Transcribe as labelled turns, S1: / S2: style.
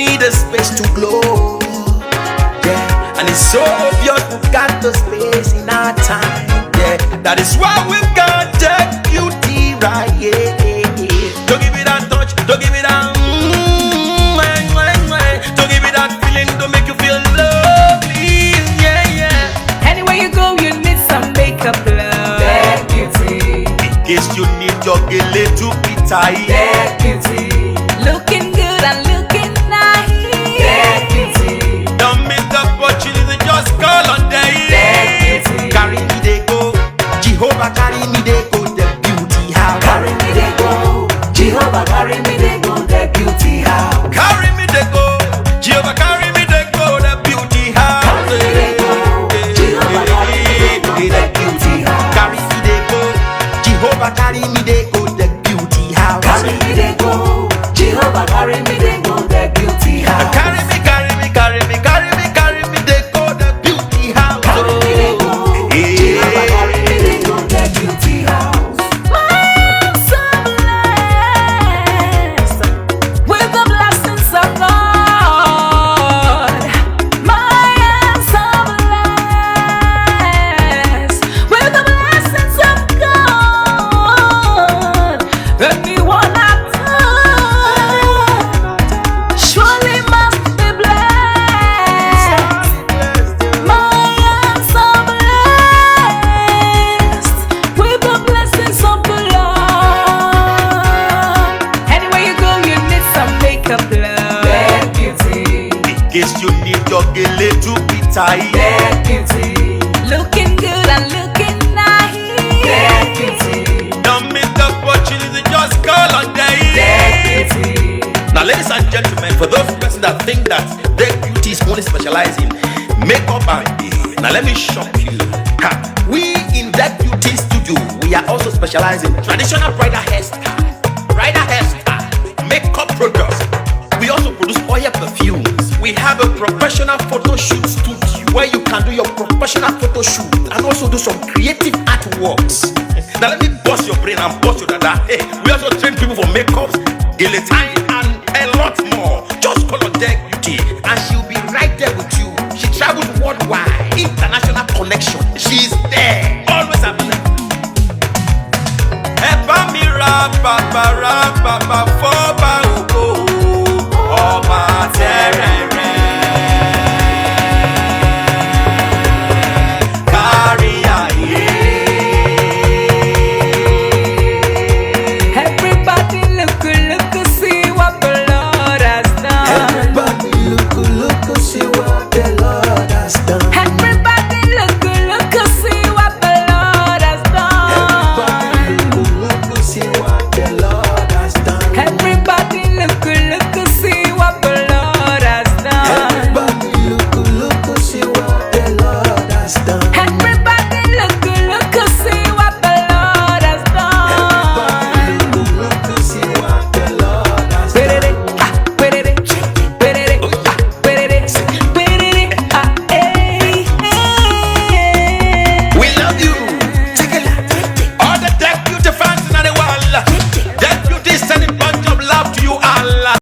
S1: need a space to glow. Yeah, and it's so obvious we've got the space in our time. Yeah, that is why we've got that beauty right. Yeah, don't give it that touch, don't give it that. Don't give it that feeling, don't make you feel lovely. Yeah, yeah.
S2: Anywhere you go, you need some makeup, love.
S1: That beauty. In case you need your gele to be tight.
S2: That beauty. Looking good and looking nice.
S1: That beauty. Don't miss the opportunity, just call on day. That beauty. Carry me they go, Jehovah carry me they go, the beauty house.
S2: Carry me they go, Jehovah carry me they go, the beauty house.
S1: Carry me they go, Jehovah carry me they go, the beauty house.
S2: Carry me they go, Jehovah carry me they go, the beauty house.
S1: Carry me they go, Jehovah carry me they go, the beauty house.
S2: Carry me they go, Jehovah carry me they go, the beauty house.
S1: Carry me, carry me, carry me, carry me, carry me they go, the beauty house.
S2: Carry me they go, Jehovah carry me they go, the beauty house. I'm so blessed with the blessings of God. I'm so blessed with the blessings of God. Anyone I touch surely must be blessed. I am so blessed with the blessings of the Lord. Anywhere you go, you need some makeup, love. That beauty.
S1: In case you need your gele to be tight.
S2: That beauty. Looking good and looking nice. That beauty.
S1: Don't miss the opportunity, just call on day.
S2: That beauty.
S1: Now, ladies and gentlemen, for those persons that think that their beauty is only specialized in makeup and hair, now let me shock you. Ha. We in that beauty studio, we are also specialized in traditional bridal hairstyle, makeup products. We also produce oil perfumes. We have a professional photo shoot studio where you can do your professional photo shoot and also do some creative artworks. Now let me bust your brain and bust your dada. Hey, we also train people for makeups, gele time, and a lot more. Just call on Deck Beauty and she'll be right there with you. She travels worldwide, international connection. She's there, always available.